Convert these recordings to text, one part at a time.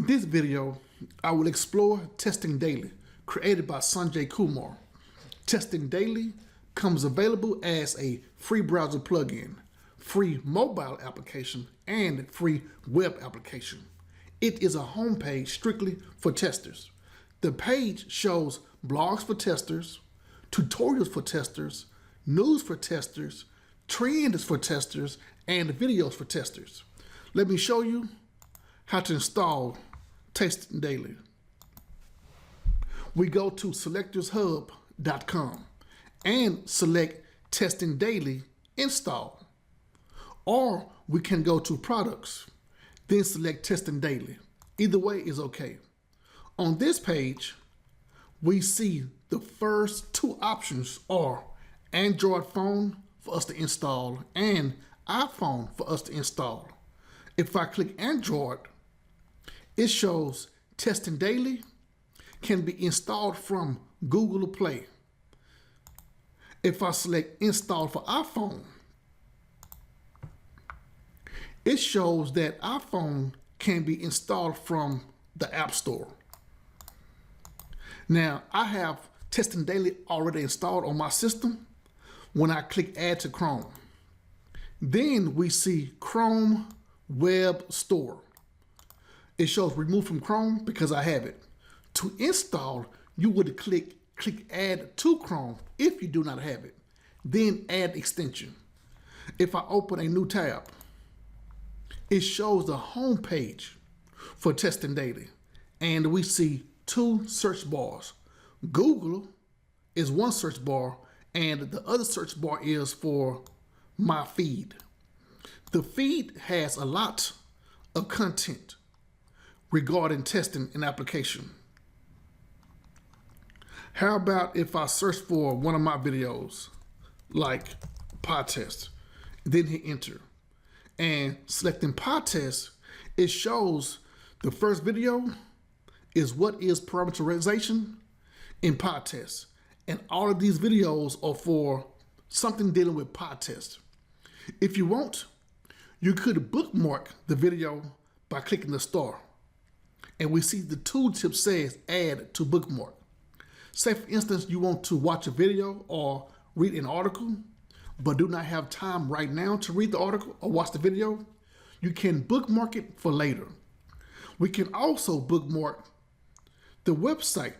this video, I will explore Testing Daily, created by Sanjay Kumar. Testing Daily comes available as a free browser plugin, free mobile application, and free web application. It is a homepage strictly for testers. The page shows blogs for testers, tutorials for testers, news for testers, trends for testers, and videos for testers. Let me show you how to install Testing Daily. We go to selectorshub.com and select Testing Daily Install. Or we can go to Products, then select Testing Daily. Either way is okay. On this page, we see the first two options are Android phone for us to install and iPhone for us to install. If I click Android, it shows Testing Daily can be installed from Google Play. If I select Install for iPhone, it shows that iPhone can be installed from the App Store. Now, I have Testing Daily already installed on my system when I click Add to Chrome. Then we see Chrome Web Store. It shows Remove from Chrome because I have it. To install, you would click Add to Chrome if you do not have it. Then Add Extension. If I open a new tab, it shows the home page for Testing Daily. And we see two search bars. Google is one search bar, and the other search bar is for my feed. The feed has a lot of content regarding testing and application. How about if I search for one of my videos, like PodTest, then hit enter. And selecting PodTest, it shows the first video is what is parameterization in PodTest. And all of these videos are for something dealing with PodTest. If you want, you could bookmark the video by clicking the star. And we see the tooltip says add to bookmark. Say for instance, you want to watch a video or read an article, but do not have time right now to read the article or watch the video, you can bookmark it for later. We can also bookmark the website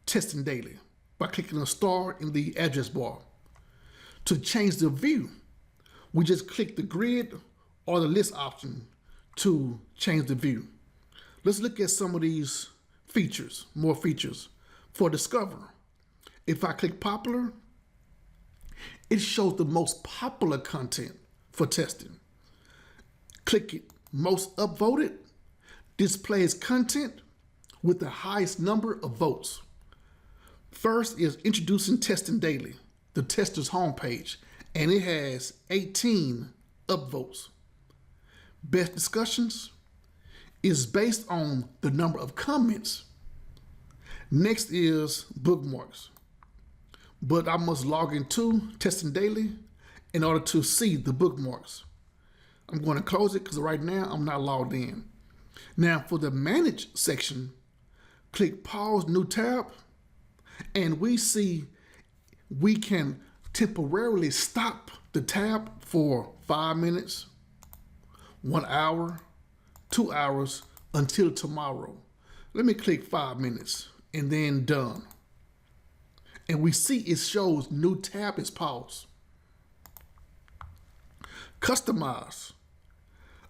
Testing Daily by clicking the star in the address bar. To change the view, we just click the grid or the list option to change the view. Let's look at some of these features, more features. For Discover, if I click Popular, it shows the most popular content for testing. Click it, Most Upvoted, displays content with the highest number of votes. First is Introducing Testing Daily, the tester's homepage, and it has 18 upvotes. Best Discussions is based on the number of comments. Next is Bookmarks, but I must log into Testing Daily in order to see the bookmarks. I'm going to close it because right now I'm not logged in. Now for the Manage section, click Pause New Tab, and we see we can temporarily stop the tab for 5 minutes, 1 hour, 2 hours, until tomorrow. Let me click 5 minutes and then done. And we see it shows new tab is paused. Customize.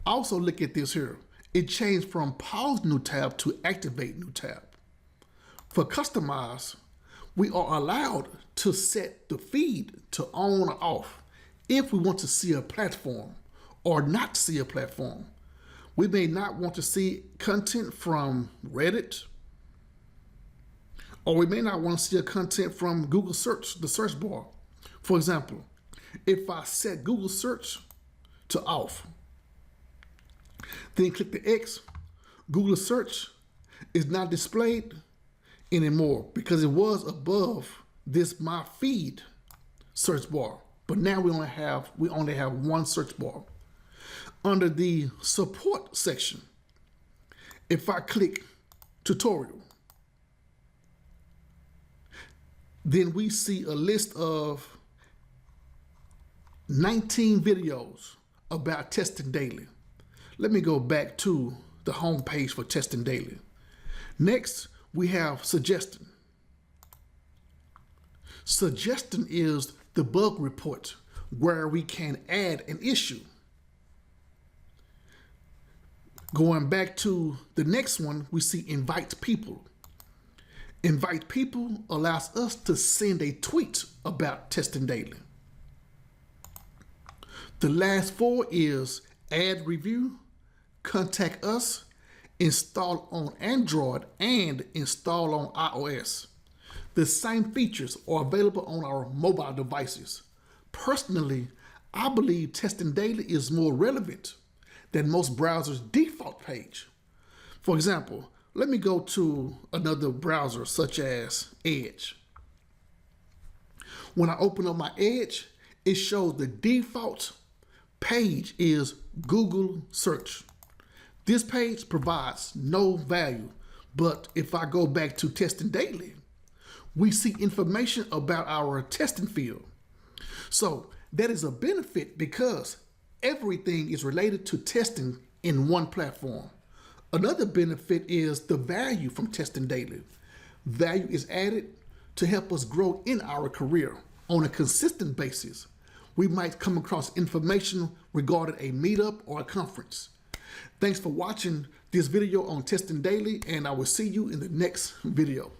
Also look at this here. It changed from pause new tab to activate new tab. For customize, we are allowed to set the feed to on or off if we want to see a platform or not see a platform. We may not want to see content from Reddit, or we may not want to see a content from Google search, the search bar. For example, if I set Google search to off, then click the X, Google search is not displayed anymore because it was above this My Feed search bar. But now we only have one search bar. Under the support section, If I click tutorial, then we see a list of 19 videos about Testing Daily. Let me go back to the home page for Testing Daily. Next, we have suggestion. Suggestion is the bug report where we can add an issue. Going back to the next one, we see invite people. Invite people allows us to send a tweet about Testing Daily. The last four is add review, contact us, install on Android, and install on iOS. The same features are available on our mobile devices. Personally, I believe Testing Daily is more relevant than most browsers' default page. For example, let me go to another browser such as Edge. When I open up my Edge, it shows the default page is Google search. This page provides no value, but if I go back to Testing Daily, we see information about our testing field. So that is a benefit because everything is related to testing in one platform. Another benefit is the value from Testing Daily. Value is added to help us grow in our career on a consistent basis. We might come across information regarding a meetup or a conference. Thanks for watching this video on Testing Daily, and I will see you in the next video.